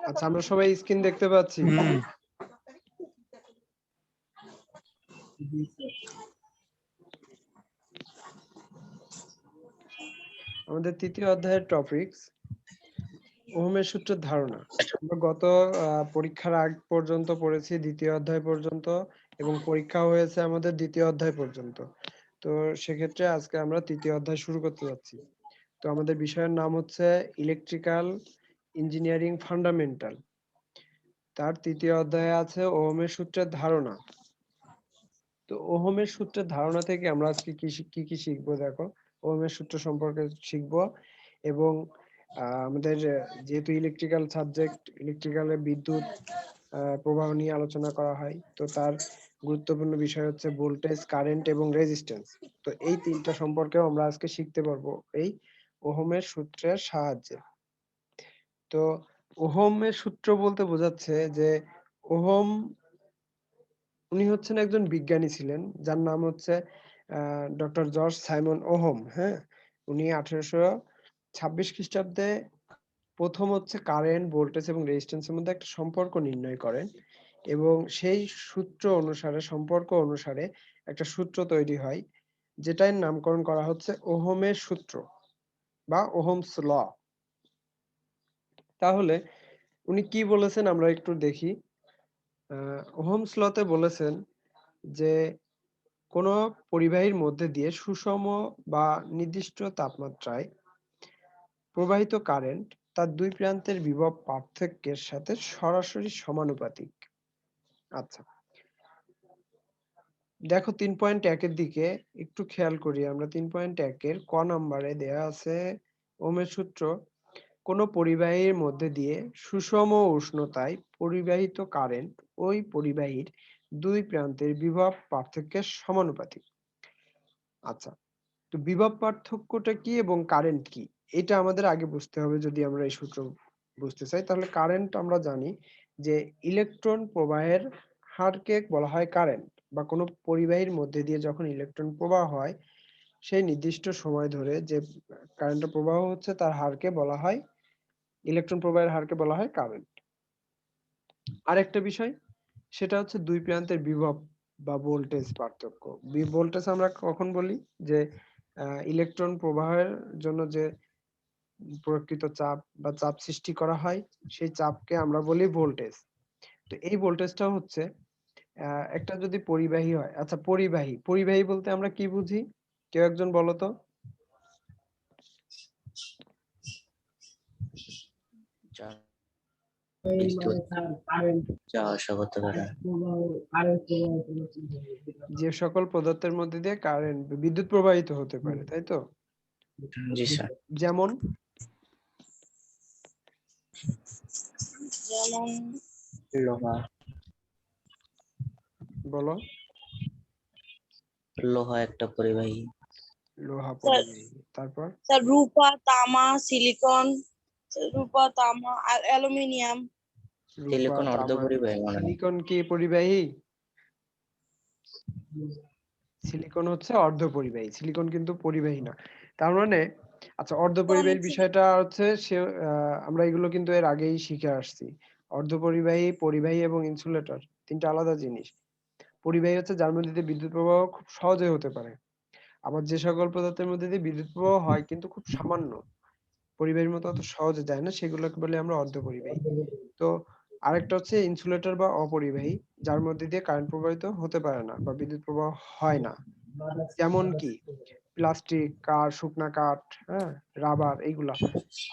আচ্ছা, আমরা সবাই স্ক্রিন দেখতে পাচ্ছি? আমাদের তৃতীয় অধ্যায়ের টপিকস ওহমের সূত্রের ধারণা। আমরা গত পরীক্ষার আগ পর্যন্ত পড়েছি দ্বিতীয় অধ্যায় পর্যন্ত, এবং পরীক্ষা হয়েছে আমাদের দ্বিতীয় অধ্যায় পর্যন্ত। তো সেক্ষেত্রে আজকে আমরা তৃতীয় অধ্যায় শুরু করতে যাচ্ছি। তো আমাদের বিষয়ের নাম হচ্ছে ইলেকট্রিক্যাল ইঞ্জিনিয়ারিং ফান্ডামেন্টাল। তার তৃতীয় অধ্যায়ে আছে ওহমের সূত্রের ধারণা। তো ওহমের সূত্রের ধারণা থেকে আমরা আজকে কি কি শিখবো দেখো। ওহমের সূত্র সম্পর্কে শিখবো, এবং আমাদের যেহেতু ইলেকট্রিক্যাল সাবজেক্ট, ইলেকট্রিক্যালে বিদ্যুৎ প্রবাহ নিয়ে আলোচনা করা হয়, তো তার গুরুত্বপূর্ণ বিষয় হচ্ছে ভোল্টেজ, কারেন্ট এবং রেজিস্ট্যান্স। তো এই তিনটা সম্পর্কেও আমরা আজকে শিখতে পারবো এই ওহমের সূত্রের সাহায্যে। তো ওহমের সূত্র বলতে বোঝাচ্ছে যে ওহম উনি হচ্ছেন একজন বিজ্ঞানী ছিলেন, যার নাম হচ্ছে ডক্টর জর্জ সাইমন ওহম। হ্যাঁ, উনি 1826 খ্রিস্টাব্দে প্রথম হচ্ছে কারেন্ট, ভোল্টেজ এবং রেজিস্ট্যান্সের মধ্যে একটা সম্পর্ক নির্ণয় করেন, এবং সেই সূত্র অনুসারে, সম্পর্ক অনুসারে একটা সূত্র তৈরি হয়, যেটার নামকরণ করা হচ্ছে ওহমের সূত্র বা ওহমস ল। তাহলে উনি কি বলেছেন আমরা একটু দেখি। ওহমস লতে বলেছেন যে কোনো পরিবাহীর মধ্যে দিয়ে সুষম বা নির্দিষ্ট তাপমাত্রায় প্রবাহিত কারেন্ট তার দুই প্রান্তের বিভব পার্থক্যের সাথে সরাসরি সমানুপাতিক। আচ্ছা, দেখো 3.1 এর দিকে একটু খেয়াল করি আমরা। 3.1 এর ক নম্বরে দেয়া আছে ওহমের সূত্র: কোনো পরিবাহীর মধ্যে দিয়ে সুষম উষ্ণতায় পরিবাহিত কারেন্ট ওই পরিবাহীর দুই প্রান্তের বিভব পার্থক্যের সমানুপাতিক। আচ্ছা, তো বিভব পার্থক্যটা কি এবং কারেন্ট কি, এটা আমাদের আগে বুঝতে হবে। যদি আমরা এই সূত্র বুঝতে চাই, তাহলে কারেন্ট আমরা জানি যে ইলেকট্রন প্রবাহের হারকে বলা হয় কারেন্ট, বা কোনো পরিবাহীর মধ্যে দিয়ে যখন ইলেকট্রন প্রবাহ হয় সেই নির্দিষ্ট সময় ধরে যে কারেন্টের প্রবাহ হচ্ছে তার হারকে বলা হয়, ইলেকট্রন প্রবাহের হারকে বলা হয় কারেন্ট। আরেকটা বিষয়, সেটা হচ্ছে দুই প্রান্তের বিভব বা ভোল্টেজ পার্থক্য। ভোল্টেজ আমরা কখন বলি? যে ইলেকট্রন প্রবাহের জন্য যে প্রকৃত চাপ বা চাপ সৃষ্টি করা হয়, সেই চাপকে আমরা বলি ভোল্টেজ। তো এই ভোল্টেজটা হচ্ছে একটা যদি পরিবাহী হয়। আচ্ছা, পরিবাহী পরিবাহী বলতে আমরা কি বুঝি? কেউ একজন বলো তো। যে সকল পদার্থের মধ্যে দিয়ে কারেন্ট, বিদ্যুৎ প্রবাহিত হতে পারে, তাই তো? জি স্যার। যেমন লোহা। বলো। লোহা একটা পরিবাহী। লোহা পরিবাহী। তারপর স্যার রূপা, তামা, সিলিকন, রূপা, তামা আর অ্যালুমিনিয়াম। রূপা, সিলিকন অর্ধ তামা। পরিবাহী মনে হয়। সিলিকন কি পরিবাহী? সিলিকন হচ্ছে অর্ধ পরিবাহী, সিলিকন কিন্তু পরিবাহী না। তার মানে আচ্ছা, অর্ধ পরিবাহীর বিষয়টা হচ্ছে আমরা এগুলো কিন্তু এর আগেই শিখে আসছি। অর্ধ পরিবাহী, পরিবাহী এবং ইনসুলেটর তিনটা আলাদা জিনিস। পরিবাহী হচ্ছে যার মধ্যে দিয়ে বিদ্যুৎ প্রবাহ খুব সহজে হতে পারে। আবার যে সকল পদার্থের মধ্যে দিয়ে বিদ্যুৎ প্রবাহ হয় কিন্তু খুব সামান্য, পরিবাহীর মতো অত সহজে যায় না, সেগুলোকে বলি আমরা অর্ধ পরিবাহী। তো আরেকটা হচ্ছে ইনসুলেটর বা অপরিবাহী, যার মধ্যে দিয়ে কারেন্ট প্রবাহিত হতে পারে না বা বিদ্যুৎ প্রবাহ হয় না। যেমন কি প্লাস্টিক, কাঠ, শুকনা কাঠ, হ্যাঁ, রাবার, এইগুলা।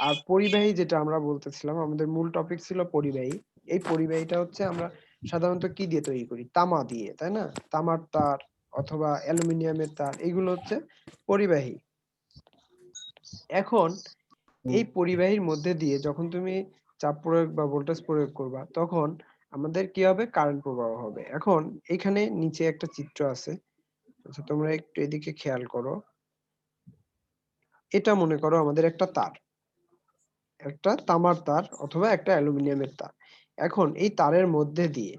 আর পরিবাহী যেটা আমরা বলতেছিলাম, আমাদের মূল টপিক ছিল পরিবাহী। এই পরিবাহীটা হচ্ছে আমরা সাধারণত কি দিয়ে তৈরি করি? তামা দিয়ে, তাই না? তামার তার অথবা অ্যালুমিনিয়ামের তার, এইগুলো হচ্ছে পরিবাহী। এখন এই পরিবাহীর মধ্যে দিয়ে যখন তুমি চাপ প্রয়োগ বা ভোল্টেজ প্রয়োগ করবা, তখন আমাদের কি হবে? কারেন্ট প্রবাহ হবে। এখন এখানে নিচে একটা চিত্র আছে, আচ্ছা তোমরা একটু এদিকে খেয়াল করো। এটা মনে করো আমাদের একটা তার, একটা তামার তার অথবা একটা অ্যালুমিনিয়ামের তার। এখন এই তারের মধ্যে দিয়ে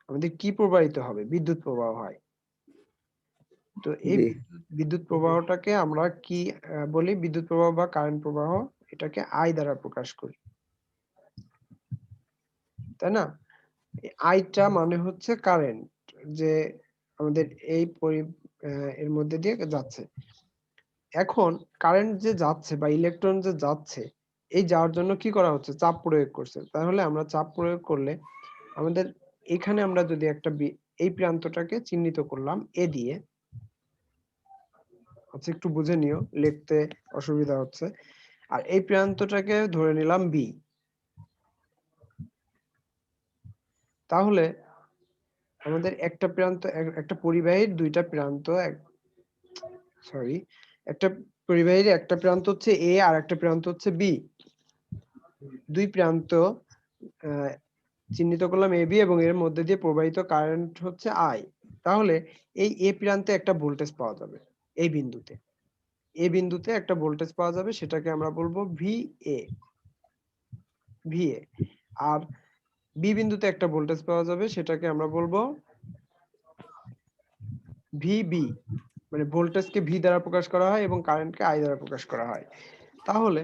আমাদের কি প্রবাহিত হবে? বিদ্যুৎ প্রবাহ হয়। তো এই বিদ্যুৎ প্রবাহটাকে আমরা কি বলি? বিদ্যুৎ প্রবাহ বা কারেন্ট প্রবাহ, এটাকে আই দ্বারা প্রকাশ করি। তাই না? আইটা মানে হচ্ছে কারেন্ট, যে আমাদের এই এর মধ্যে দিয়ে যাচ্ছে। এখন কারেন্ট যে যাচ্ছে বা ইলেকট্রন যে যাচ্ছে, এই যাওয়ার জন্য কি করা হচ্ছে? চাপ প্রয়োগ করছে। তাহলে আমরা চাপ প্রয়োগ করলে আমাদের এখানে আমরা যদি একটা এই প্রান্তটাকে চিহ্নিত করলাম এ দিয়ে। আচ্ছা, একটু বুঝে নিও, লিখতে অসুবিধা হচ্ছে। আর এই প্রান্তটাকে ধরে নিলাম বি। তাহলে আমাদের একটা প্রান্ত, একটা পরিবাহীর দুইটা প্রান্ত, সরি, একটা পরিবাহীর একটা প্রান্ত হচ্ছে এ আর একটা প্রান্ত হচ্ছে বি। দুই প্রান্ত চিহ্নিত করলাম এ বি, এবং এর মধ্যে দিয়ে প্রবাহিত কারেন্ট হচ্ছে আই। তাহলে এই এ প্রান্তে একটা ভোল্টেজ পাওয়া যাবে, এই বিন্দুতে এ বিন্দুতে একটা ভোল্টেজ পাওয়া যাবে, সেটাকে আমরা বলবো ভিএ। আর বি বিন্দুতে একটা ভোল্টেজ পাওয়া যাবে, সেটাকে আমরা বলবো ভিবি। মানে ভোল্টেজকে ভি দ্বারা প্রকাশ করা হয় এবং কারেন্টকে আই দ্বারা প্রকাশ করা হয়। তাহলে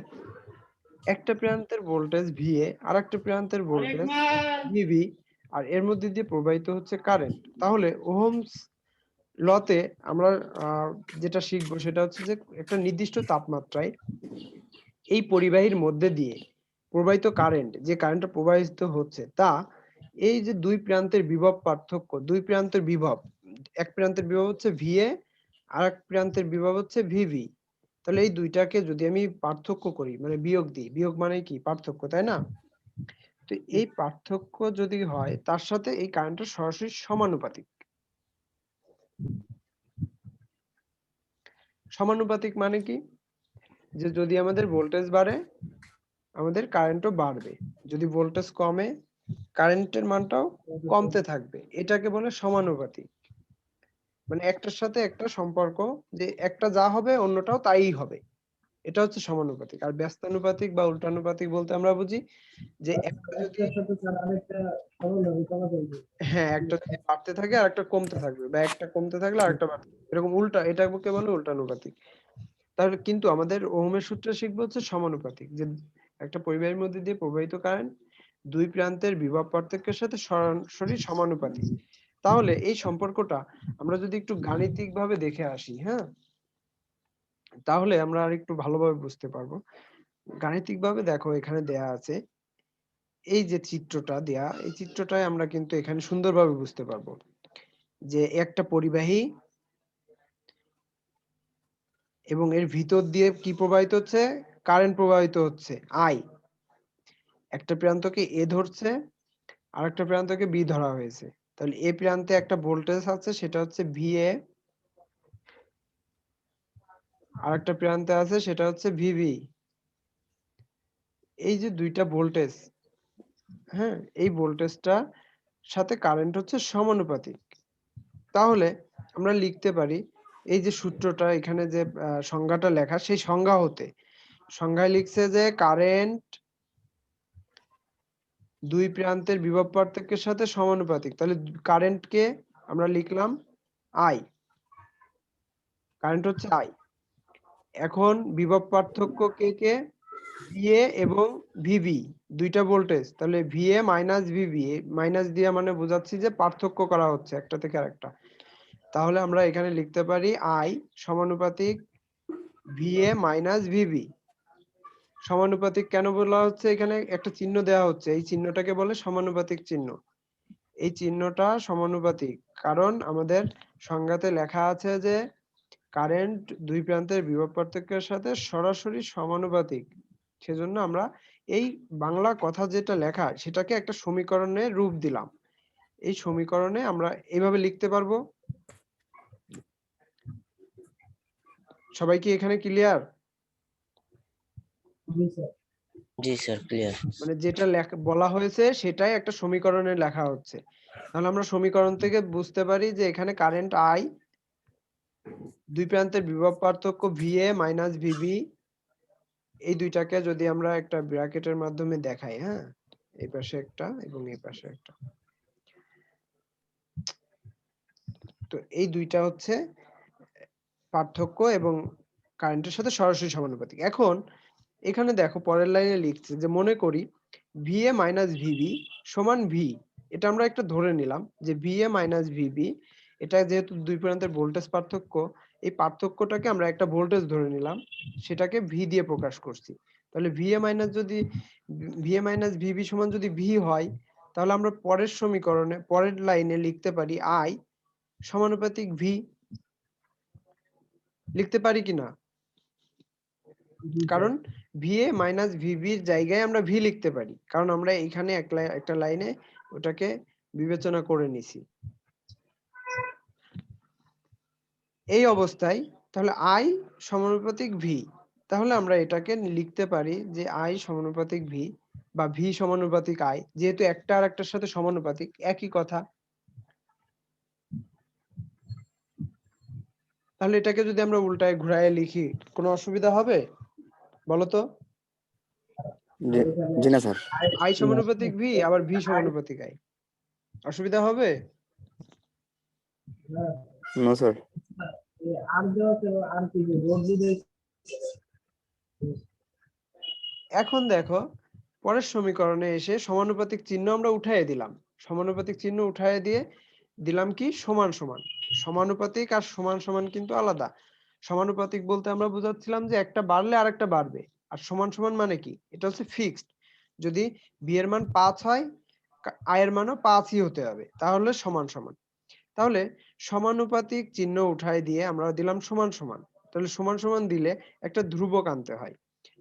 একটা প্রান্তের ভোল্টেজ ভিএ আর একটা প্রান্তের ভোল্টেজ ভিবি, আর এর মধ্যে দিয়ে প্রবাহিত হচ্ছে কারেন্ট। তাহলে ওহমস লতে আমরা যেটা শিখবো সেটা হচ্ছে যে একটা নির্দিষ্ট তাপমাত্রায় এই পরিবাহীর মধ্যে দিয়ে প্রবাহিত কারেন্ট, যে কারেন্টটা প্রবাহিত হচ্ছে, তা এই যে দুই প্রান্তের বিভব পার্থক্য, দুই প্রান্তের বিভব, এক প্রান্তের বিভব হচ্ছে ভিএ আর এক প্রান্তের বিভব হচ্ছে ভিভি। তাহলে এই দুইটাকে যদি আমি পার্থক্য করি, মানে বিয়োগ দিই, বিয়োগ মানে কি? পার্থক্য, তাই না? তো এই পার্থক্য যদি হয়, তার সাথে এই কারেন্টটা সরাসরি সমানুপাতিক। সমানুপাতিক মানে কি? যে যদি আমাদের ভোল্টেজ বাড়ে, আমাদের কারেন্টও বাড়বে। যদি ভোল্টেজ কমে, কারেন্টের মানটাও কমতে থাকবে। এটাকে বলে সমানুপাতিক। মানে একটার সাথে একটা সম্পর্ক, যে একটা যা হবে অন্যটাও তাই হবে। এটা হচ্ছে সমানুপাতিক। আর ব্যস্তানুপাতিক বা উল্টানুপাতিক বলতে আমরা বুঝি যে একটা যদি, হ্যাঁ, একটা যদি বাড়তে থাকে আর একটা কমতে থাকবে, বা একটা কমতে থাকলে আরেকটা বাড়তে থাকবে, এরকম উল্টা, এটাকে বলে উল্টানুপাতিক। তাহলে কিন্তু আমাদের ওহমের সূত্রে শিখবো হচ্ছে সমানুপাতিক, যে একটা পরিবাহীর মধ্যে দিয়ে প্রবাহিত কারেন্ট দুই প্রান্তের বিভব পার্থক্যের সাথে সরাসরি সমানুপাতিক। তাহলে এই সম্পর্কটা আমরা যদি একটু গাণিতিক ভাবে দেখে আসি, হ্যাঁ, তাহলে আমরা আর একটু ভালোভাবে বুঝতে পারবো। গাণিতিক ভাবে দেখো, এখানে দেয়া আছে এই যে চিত্রটা দেয়া, এই চিত্রটায় আমরা কিন্তু এখানে সুন্দরভাবে বুঝতে পারবো যে একটা পরিবাহী এবং এর ভিতর দিয়ে কি প্রবাহিত হচ্ছে? কারেন্ট প্রবাহিত হচ্ছে আই। একটা প্রান্তকে এ ধরছে আর একটা প্রান্তকে বি ধরা হয়েছে। তাহলে এ প্রান্তে একটা ভোল্টেজ আছে, সেটা হচ্ছে ভিএ, আর একটা প্রান্তে আছে সেটা হচ্ছে ভিবি। এই যে দুইটা ভোল্টেজ, হ্যাঁ, এই ভোল্টেজটা সাথে কারেন্ট হচ্ছে সমানুপাতিক। তাহলে আমরা লিখতে পারি, এই যে সূত্রটা এখানে যে সংজ্ঞাটা লেখা, সেই সংজ্ঞা হতে, সংজ্ঞায় লিখছে যে কারেন্ট দুই প্রান্তের বিভব পার্থক্যের সাথে সমানুপাতিক। তাহলে কারেন্টকে আমরা লিখলাম আই, কারেন্ট হচ্ছে আই। এখন বিভব পার্থক্য কে? ভিএ এবং ভিবি, দুইটা ভোল্টেজ। তাহলে ভিএ মাইনাস ভিবি, মাইনাস দিয়ে মানে বোঝাচ্ছি যে পার্থক্য করা হচ্ছে একটা থেকে আরেকটা। তাহলে আমরা এখানে লিখতে পারি আই সমানুপাতিক ভিএ মাইনাস ভিবি। সমানুপাতিক কেন বলা হচ্ছে? এখানে একটা চিহ্ন দেওয়া হচ্ছে, এই চিহ্নটাকে বলে সমানুপাতিক চিহ্ন। এই চিহ্নটা সমানুপাতিক কারণ আমাদের সংজ্ঞাতে লেখা আছে যে কারেন্ট দুই প্রান্তের বিভব পার্থক্যের সাথে সরাসরি সমানুপাতিক। সেজন্য আমরা এই বাংলা কথা যেটা লেখা, সেটাকে একটা সমীকরণে রূপ দিলাম। এই সমীকরণে আমরা এইভাবে লিখতে পারবো। সবাই কি এখানে ক্লিয়ার? জি স্যার, ক্লিয়ার। মানে যেটা বলা হয়েছে সেটাই একটা সমীকরণে লেখা হচ্ছে। তাহলে আমরা সমীকরণ থেকে বুঝতে পারি যে এখানে কারেন্ট আই, দুই প্রান্তের বিভব পার্থক্য ভিএ মাইনাস ভিবি, এই দুইটাকে যদি আমরা একটা ব্র্যাকেটের মাধ্যমে দেখাই, হ্যাঁ, এই পাশে একটা এবং এই পাশে একটা, তো এই দুইটা হচ্ছে পার্থক্য এবং কারেন্টের সাথে সরাসরি সমানুপাতিক। এখন এখানে দেখো পরের লাইনে লিখছে যে মনে করি ভিএ মাইনাস ভিবি সমান ভি, এটা আমরা একটা ধরে নিলাম যে ভিএ মাইনাস ভিবি, এটা যেহেতু দুই প্রান্তের ভোল্টেজ পার্থক্য, এই পার্থক্যটাকে আমরা একটা ভোল্টেজ ধরে নিলাম, সেটাকে ভি দিয়ে প্রকাশ করছি। তাহলে ভিএ মাইনাস যদি ভিএ মাইনাস ভিবি সমান যদি ভি হয়, তাহলে আমরা পরের সমীকরণে পরের লাইনে লিখতে পারি আই সমানুপাতিক ভি। লিখতে পারি কিনা? কারণ ভিএ মাইনাস ভিবির জায়গায় আমরা ভি লিখতে পারি, কারণ আমরা এখানে একটা লাইনে ওটাকে বিবেচনা করে নিছি। এই অবস্থায় তাহলে আই সমানুপাতিক ভি, তাহলে আমরা এটাকে লিখতে পারি যে আই সমানুপাতিক ভি বা ভি সমানুপাতিক আই, যেহেতু একটা আর একটার সাথে সমানুপাতিক, একই কথা। তাহলে এটাকে যদি আমরা উল্টায় ঘুরায় লিখি, কোনো অসুবিধা হবে বলো তো? জি না স্যার। আই সমানুপাতিক ভি আবার ভি সমানুপাতিক আই, অসুবিধা হবে? No sir. এখন দেখো পরের সমীকরণে এসে সমানুপাতিক চিহ্ন আমরা উঠাইয়ে দিলাম, সমানুপাতিক চিহ্ন উঠাইয়ে দিয়ে দিলাম কি সমান সমান। সমানুপাতিক আর সমান সমান কিন্তু আলাদা। সমানুপাতিক বলতে আমরা বুঝাচ্ছিলাম যে একটা বাড়লে আরেকটা বাড়বে, আর সমান সমান মানে কি, এটা হচ্ছে ফিক্সড। যদি বি এর মান 5 হয়, আই এর মানও 5ই হতে হবে, তাহলে সমান সমান। তাহলে সমানুপাতিক চিহ্ন উঠাই দিয়ে আমরা দিলাম সমান সমান। তাহলে সমান সমান দিলে একটা ধ্রুবক আনতে হয়,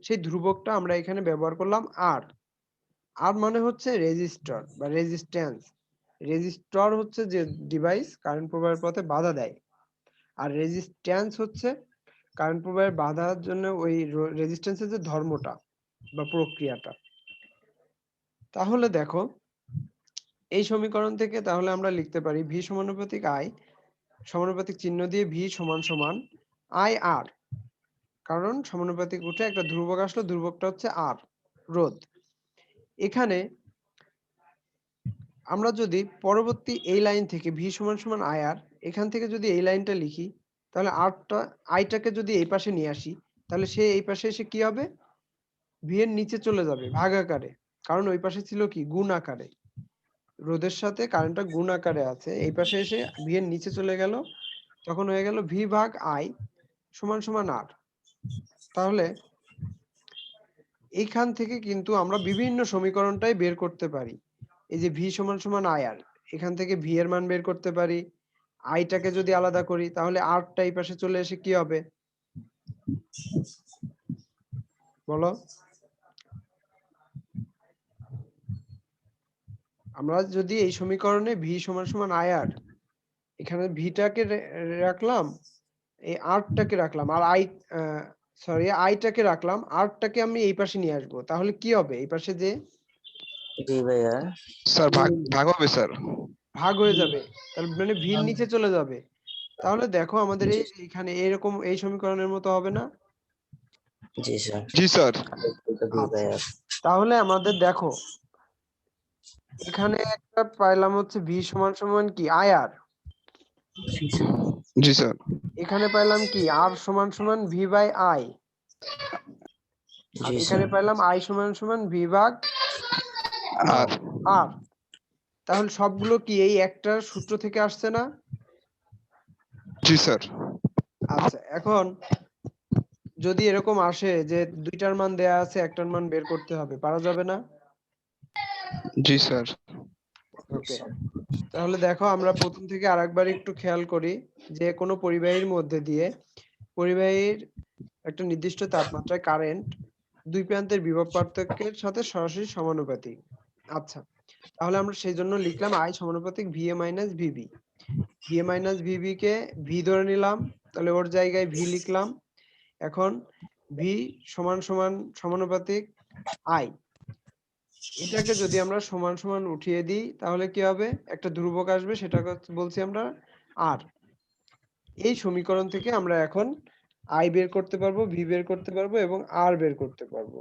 সেই ধ্রুবকটা আমরা এখানে ব্যবহার করলাম আর। আর মানে হচ্ছে রেজিস্টর বা রেজিস্ট্যান্স। রেজিস্টর হচ্ছে যে ডিভাইস কারেন্ট প্রবাহের পথে বাধা দেয়, আর রেজিস্ট্যান্স হচ্ছে কারেন্ট প্রবাহের বাধার জন্য ওই রেজিস্ট্যান্সের যে ধর্মটা বা প্রক্রিয়াটা। তাহলে দেখো এই সমীকরণ থেকে তাহলে আমরা লিখতে পারি ভি সমানুপাতিক আই, সমানুপাতিক চিহ্ন দিয়ে ভি সমান সমান আই আর, কারণ সমানুপাতিক উঠে একটা ধ্রুবক আসলো, ধ্রুবকটা হচ্ছে আর, রোধ। এখানে আমরা যদি পরবর্তী এই লাইন থেকে ভি সমান সমান আই আর, এখান থেকে যদি এই লাইনটা লিখি, তাহলে আরটা আইটাকে যদি এই পাশে নিয়ে আসি, তাহলে সে এই পাশে এসে কি হবে, ভি এর নিচে চলে যাবে ভাগ আকারে, কারণ ওই পাশে ছিল কি গুণ আকারে, রোধের সাথে কারেন্টটা গুণ আকারে আছে, এই পাশে এসে ভি এর নিচে চলে গেল, তখন হয়ে গেল ভি ভাগ আই সমান সমান আর। তাহলে এইখান থেকে কিন্তু আমরা বিভিন্ন সমীকরণটাই বের করতে পারি। এই যে ভি সমান সমান আই আর, এখান থেকে ভি এর মান বের করতে পারি। আইটাকে যদি আলাদা করি, তাহলে আরটা এই পাশে চলে এসে কি হবে বলো? আমরা যদি এই সমীকরণে ভি সমান সমান আই আর, এখানে ভিটাকে রাখলাম, এই আরটাকে রাখলাম, আর সরি আইটাকে রাখলাম, আরটাকে আমি এই পাশে নিয়ে আসবো, তাহলে কি হবে এই পাশে যে জি ভাইয়া। স্যার ভাগ হবে স্যার। ভাগ হয়ে যাবে, তাহলে মানে ভির নিচে চলে যাবে। তাহলে দেখো আমাদের এই এখানে এরকম এই সমীকরণের মতো হবে না? জি স্যার। জি স্যার। জি আচ্ছা, ভাইয়া। তাহলে আমাদের দেখো এখানে একটা পাইলাম হচ্ছে ভি সমান সমান কি আই আর, জি স্যার। এখানে পাইলাম কি আর সমান সমান ভি বাই আই, আর জি এখানে স্যার। পাইলাম আই সমান সমান ভি ভাগ আর আর। তাহলে সবগুলো কি এই একটা সূত্র থেকে আসছে না? জি স্যার। আচ্ছা, এখন যদি এরকম আসে যে দুইটার মান দেয়া আছে, একটার মান বের করতে হবে, পারা যাবে না? জি স্যার। ওকে, তাহলে দেখো আমরা প্রথম থেকে আরেকবার একটু খেয়াল করি যে কোনো পরিবাহীর মধ্যে দিয়ে পরিবাহীর একটা নির্দিষ্ট তাপমাত্রায় কারেন্ট দুই প্রান্তের বিভব পার্থক্যের সাথে সরাসরি সমানুপাতিক। আচ্ছা, তাহলে আমরা সেই জন্য লিখলাম আই সমানুপাতিক VA minus VB. VA minus VB কে ভি ধরে নিলাম, তাহলে ওর জায়গায় ভি লিখলাম। এখন ভি সমান সমান সমানুপাতিক আই, এটাকে যদি আমরা সমান সমান উঠিয়ে দিই, তাহলে কি হবে, একটা ধ্রুবক আসবে, সেটাকে বলছি আমরা আর। এই সমীকরণ থেকে আমরা এখন আই বের করতে পারবো, ভি বের করতে পারবো এবং আর বের করতে পারবো।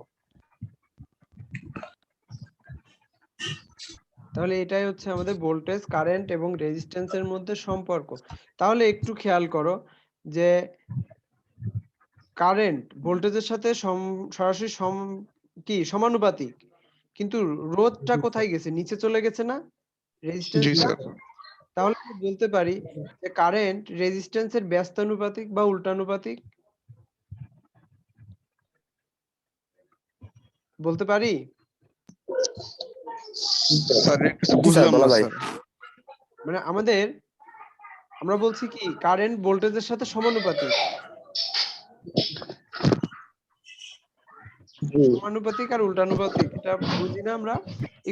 তাহলে এটাই হচ্ছে আমাদের ভোল্টেজ, কারেন্ট এবং রেজিস্ট্যান্সের মধ্যে সম্পর্ক। তাহলে একটু খেয়াল করো যে কারেন্ট ভোল্টেজের সাথে সরাসরি সমানুপাতিক, কিন্তু রোধটা কোথায় গেছে? নিচে চলে গেছে না জি রেজিস্ট্যান্সটা? স্যার। তাহলে আমি বলতে পারি যে কারেন্ট রেজিস্ট্যান্সের ব্যস্তানুপাতিক বা উল্টানুপাতিক। বলতে পারি? স্যার কিছু জি স্যার, বুঝলাম বলা না যায়। স্যার। মানে আমরা বলছি কি কারেন্ট ভোল্টেজের সাথে সমানুপাতিক। সমানুপাতিক আর উল্টানুপাতিক এটা বুঝি না আমরা?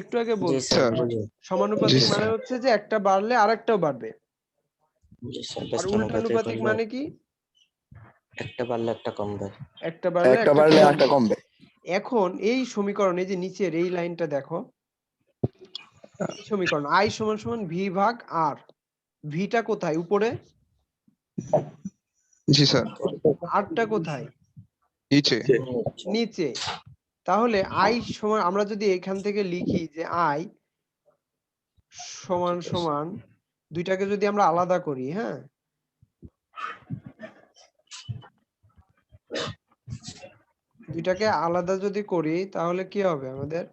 একটু আগে জি বলছি। Sir, sir. বুঝি। সমানুপাতিক জি মানে স্যার। হচ্ছে যে একটা বাড়লে আরেকটাও বাড়বে। জি স্যার, আর ব্যস্তানুপাতিক উল্টানুপাতিক হলে মানে কি? একটা বাড়লে একটা কমবে। একটা বাড়লে একটা একটা বাড়লে কমবে। একটা কমবে। এখন এই সমীকরণে যে নিচের এই লাইনটা দেখো, এই সমীকরণ I সমান সমান V ভাগ R। ভিটা কোথায়? উপরে। জি স্যার। আরটা কোথায়? নিচে। নিচে। তাহলে I সমান আমরা যদি এখান থেকে লিখি যে I সমান সমান দুইটাকে যদি আমরা আলাদা করি, হ্যাঁ, দুইটাকে আলাদা যদি করি তাহলে কি হবে আমাদের?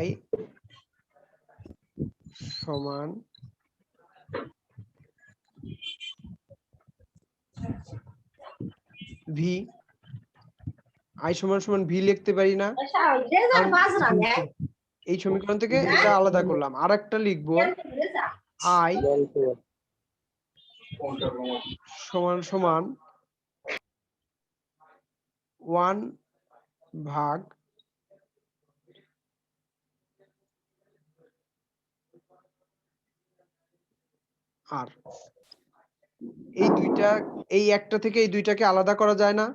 I সমান V। I সমান সমান V লিখতে পারি না? কারণ এই সমীকরণ থেকে এটা আলাদা করলাম। আরেকটা লিখবো I সমান সমান 1 ভাগ R। এই একটা থেকে এই দুইটাকে আলাদা করা যায় না?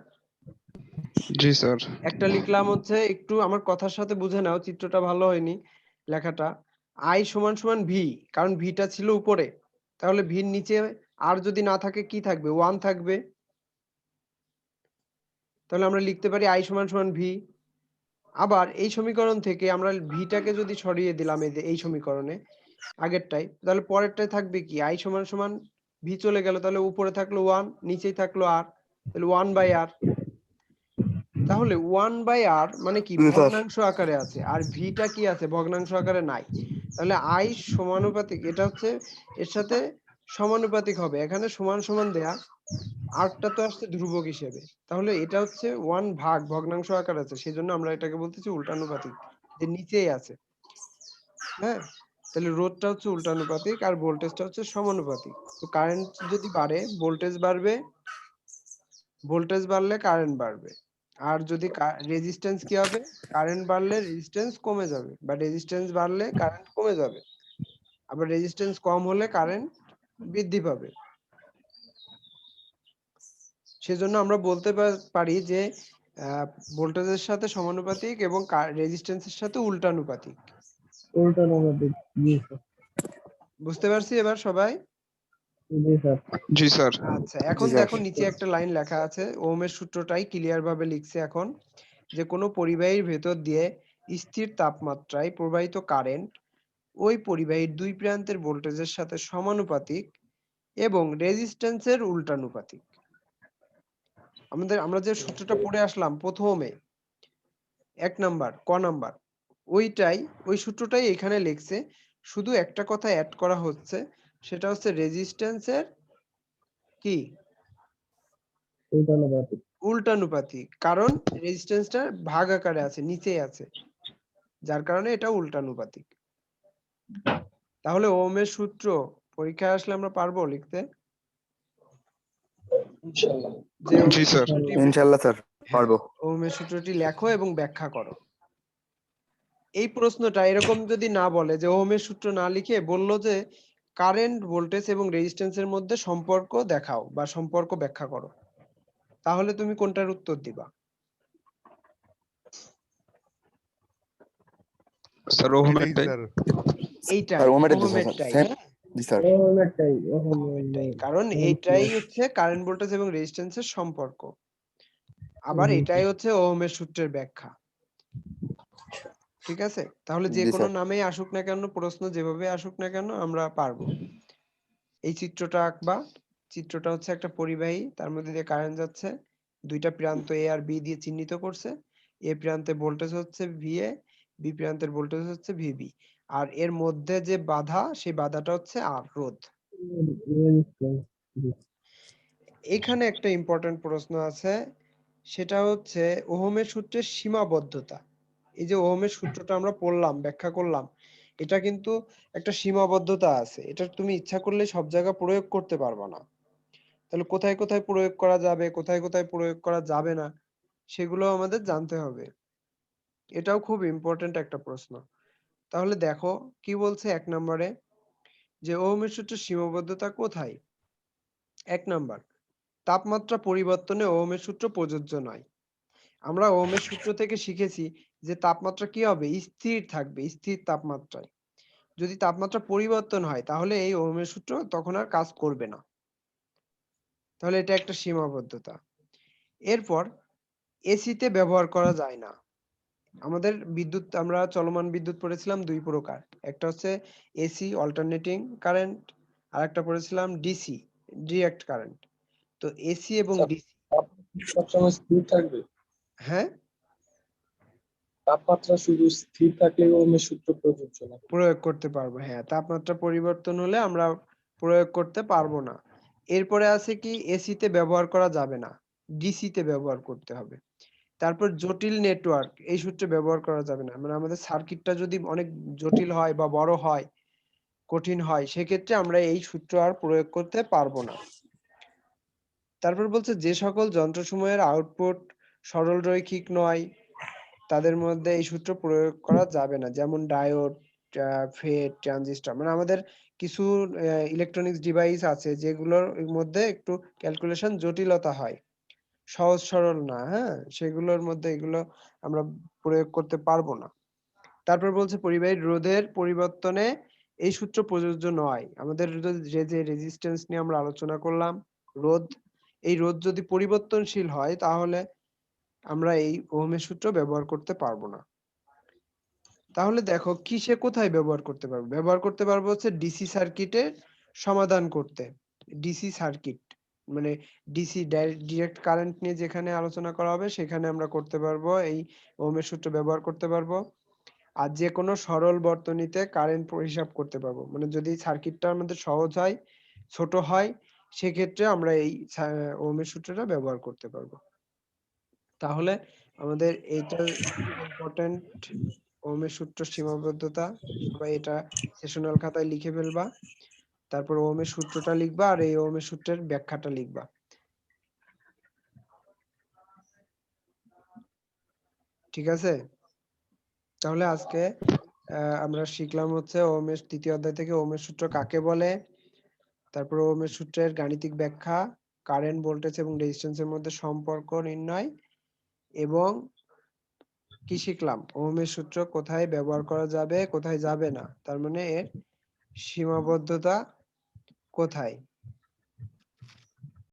জি স্যার। একটা লিখলাম হচ্ছে, একটু আমার কথার সাথে বুঝে নাও, চিত্রটা ভালো হয়নি লেখাটা। I সমান সমান V, কারণ ভিটা ছিল উপরে, তাহলে ভির নিচে আর যদি না থাকে কি থাকবে? 1 থাকবে। তাহলে আমরা লিখতে পারি I সমান সমান V। আবার এই সমীকরণ থেকে আমরা ভিটাকে যদি সরিয়ে দিলাম এই সমীকরণে আগেরটাই, তাহলে পরেরটায় থাকবে কি? I সমান সমান V চলে গেল, তাহলে উপরে থাকলো 1, নিচেই থাকলো R, তাহলে 1/R। তাহলে 1/R মানে কি? জি স্যার। ভগ্নাংশ আকারে আছে, আর ভিটা কি আছে? ভগ্নাংশ আকারে নাই। তাহলে I সমানুপাতিক, এটা হচ্ছে এর সাথে সমানুপাতিক হবে। এখানে সমান সমান দেয়া, আরটা তো আসছে ধ্রুবক হিসেবে, তাহলে এটা হচ্ছে 1 ভাগ ভগ্নাংশ আকারে আছে, সেজন্য আমরা এটাকে বলতেছি উল্টানুপাতিক, যে নিচেই আছে। হ্যাঁ, তাহলে রোধটা হচ্ছে উল্টানুপাতিক আর ভোল্টেজটা হচ্ছে সমানুপাতিক। তো কারেন্ট যদি বাড়ে ভোল্টেজ বাড়বে, ভোল্টেজ বাড়লে কারেন্ট বাড়বে। আর যদি রেজিস্ট্যান্স কি হবে? কারেন্ট বাড়লে রেজিস্ট্যান্স কমে যাবে, বা রেজিস্ট্যান্স বাড়লে কারেন্ট কমে যাবে। আবার রেজিস্ট্যান্স কম হলে কারেন্ট বৃদ্ধি পাবে। সেজন্য আমরা বলতে পারি যে ভোল্টেজের সাথে সমানুপাতিক এবং রেজিস্ট্যান্সের সাথে উল্টানুপাতিক। বুঝতে পারছি এবার সবাই? জি স্যার। আচ্ছা, এখন জি স্যার। দেখো নিচে একটা লাইন লেখা আছে, ওহমের সূত্রটাই ক্লিয়ার ভাবে লিখছে এখন, যে কোনো পরিবাহীর ভেতর দিয়ে স্থির তাপমাত্রায় প্রবাহিত কারেন্ট ওই পরিবাহীর দুই প্রান্তের ভোল্টেজের সাথে সমানুপাতিক এবং রেজিস্ট্যান্সের উল্টানুপাতিক। আমরা যে সূত্রটা পড়ে আসলাম প্রথমে 1 নাম্বার ক নাম্বার, ওই সূত্রটাই এখানে লিখছে, শুধু একটা কথা অ্যাড করা হচ্ছে, সেটা হচ্ছে রেজিস্ট্যান্সের কি? উল্টানুপাতিক। কারণ রেজিস্ট্যান্সটা ভাগ আকারে আছে, নিচেই আছে, যার কারণে এটা উল্টানুপাতিক। তাহলে ওহমের সূত্র পরীক্ষায় আসলে আমরা পারবো লিখতে? যে জি ওহমের স্যার। সূত্রটি, ইনশাআল্লাহ স্যার, হ্যাঁ, পারবো। ওহমের সূত্রটি লেখো এবং ব্যাখ্যা করো। এই প্রশ্নটা এরকম যদি না বলে, যে ওহমের সূত্র না লিখে বললো যে কারেন্ট, ভোল্টেজ এবং রেজিস্ট্যান্সের মধ্যে সম্পর্ক দেখাও বা সম্পর্ক ব্যাখ্যা করো, তাহলে তুমি কোনটার উত্তর দিবা? স্যার ওহমেরটাই। এইটাই, স্যার ওমের দিছে স্যার। ওহমেরটাই। সেম। জি স্যার। ওহমেরটাই, কারণ এইটাই হচ্ছে কারেন্ট, ভোল্টেজ এবং রেজিস্ট্যান্সের সম্পর্ক। আবার এটাই হচ্ছে ওহমের সূত্রের ব্যাখ্যা। ঠিক আছে? তাহলে যে জি কোনো স্যার। নামেই আসুক না কেন, প্রশ্ন যেভাবে আসুক না কেন, আমরা পারবো। এই চিত্রটা আঁকবা। চিত্রটা হচ্ছে একটা পরিবাহী, তার মধ্যে দিয়ে কারেন্ট যাচ্ছে, দুইটা প্রান্ত এ আর বি দিয়ে চিহ্নিত করছে। এ প্রান্তে ভোল্টেজ হচ্ছে ভিএ, বি প্রান্তের ভোল্টেজ হচ্ছে ভিবি, আর এর মধ্যে যে বাধা, সেই বাধাটা হচ্ছে আর রোধ। এখানে একটা ইম্পর্টেন্ট প্রশ্ন আছে, সেটা হচ্ছে ওহমের সূত্রের সীমাবদ্ধতা। এই যে ওহমের সূত্রটা আমরা পড়লাম, ব্যাখ্যা করলাম, এটা কিন্তু একটা সীমাবদ্ধতা আছে। এটা তুমি ইচ্ছা করলে সব জায়গায় প্রয়োগ করতে পারবে না। তাহলে কোথায় কোথায় প্রয়োগ করা যাবে, কোথায় কোথায় প্রয়োগ করা যাবে না, সেগুলো আমাদের জানতে হবে। এটাও খুব ইম্পর্টেন্ট একটা প্রশ্ন। তাহলে দেখো কি বলছে 1 নম্বরে, যে ওহমের সূত্রের সীমাবদ্ধতা কোথায়। 1 নাম্বার, তাপমাত্রা পরিবর্তনে ওহমের সূত্র প্রযোজ্য নয়। আমরা ওহমের সূত্র থেকে শিখেছি যে তাপমাত্রা কি হবে, স্থির থাকবে, স্থির তাপমাত্রায়। যদি তাপমাত্রা পরিবর্তন হয় তাহলে এই ওহমের সূত্র তখন আর কাজ করবে না। তাহলে এটা একটা সীমাবদ্ধতা। এরপর এসিতে ব্যবহার করা যায় না। আমাদের বিদ্যুৎ, আমরা চলমান বিদ্যুৎ পড়েছিলাম 2 প্রকার, একটা হচ্ছে এসি অল্টারনেটিং কারেন্ট, আর একটা পড়েছিলাম ডিসি ডিরেক্ট কারেন্ট। তো এসি এবং ডিসি সবসময় স্থির থাকবে? হ্যাঁ, তাপমাত্রা শুধু স্থির থাকলে ওহমের সূত্র প্রযোজ্য না? প্রয়োগ করতে পারবো। হ্যাঁ, তাপমাত্রা পরিবর্তন হলে আমরা প্রয়োগ করতে পারবো না। এরপরে আছে কি, এসিতে ব্যবহার করা যাবে না, ডিসিতে ব্যবহার করতে হবে। তারপর জটিল নেটওয়ার্ক, এই সূত্রে ব্যবহার করা যাবে না। মানে আমাদের সার্কিটটা যদি অনেক জটিল হয় বা বড় হয়, কঠিন হয়, সেক্ষেত্রে আমরা এই সূত্র আর প্রয়োগ করতে পারবো না। তারপর বলছে যে সকল যন্ত্রসমূহের আউটপুট সরল রৈখিক নয়, তাদের মধ্যে এই সূত্র প্রয়োগ করা যাবে না। যেমন ডায়োড, ফেড, ট্রানজিস্টর। মানে আমাদের কিছু ইলেকট্রনিক্স ডিভাইস আছে যেগুলোর মধ্যে একটু ক্যালকুলেশন জটিলতা হয়, সহজ সরল না, হ্যাঁ, সেগুলোর মধ্যে এগুলো আমরা প্রয়োগ করতে পারবো না। তারপর বলছে পরিবাহী রোধের পরিবর্তনে এই সূত্র প্রযোজ্য নয়। আমাদের যে রেজিস্ট্যান্স নিয়ে আমরা আলোচনা করলাম, রোধ, এই রোধ যদি পরিবর্তনশীল হয় তাহলে আমরা এই ওহমের সূত্র ব্যবহার করতে পারবো না। তাহলে দেখো কিসে কোথায় ব্যবহার করতে পারবো, ব্যবহার করতে পারবো হচ্ছে ডিসি সার্কিটের সমাধান করতে। ডিসি সার্কিট মানে ডিসি ডাইরেক্ট কারেন্ট নিয়ে যেখানে আলোচনা করা হবে সেখানে আমরা করতে পারবো, এই ওহমের সূত্র ব্যবহার করতে পারবো। আর যে কোনো সরল বর্তনীতে কারেন্ট হিসাব করতে পারবো। মানে যদি সার্কিটটা আমাদের সহজ হয়, ছোট হয়, সেক্ষেত্রে আমরা এই ওহমের সূত্রটা ব্যবহার করতে পারবো। তাহলে আমাদের এইটা ইম্পর্টেন্ট, ওহমের সূত্র সীমাবদ্ধতা। সবাই এটা সেশনাল খাতায় লিখে ফেলবা, তারপর ওহমের সূত্রটা লিখবা আর এই ওহমের সূত্রের ব্যাখ্যাটা লিখবা। ঠিক আছে? তাহলে আজকে আমরা শিখলাম হচ্ছে ওহমের 3য় অধ্যায় থেকে ওহমের সূত্র কাকে বলে, তারপর ওহমের সূত্রের গাণিতিক ব্যাখ্যা, কারেন্ট, ভোল্টেজ এবং রেজিস্ট্যান্সের মধ্যে সম্পর্ক নির্ণয়, এবং কি শিখলাম, ওহমের সূত্র কোথায় ব্যবহার করা যাবে, কোথায় যাবে না, তার মানে এর সীমাবদ্ধতা কোথায়।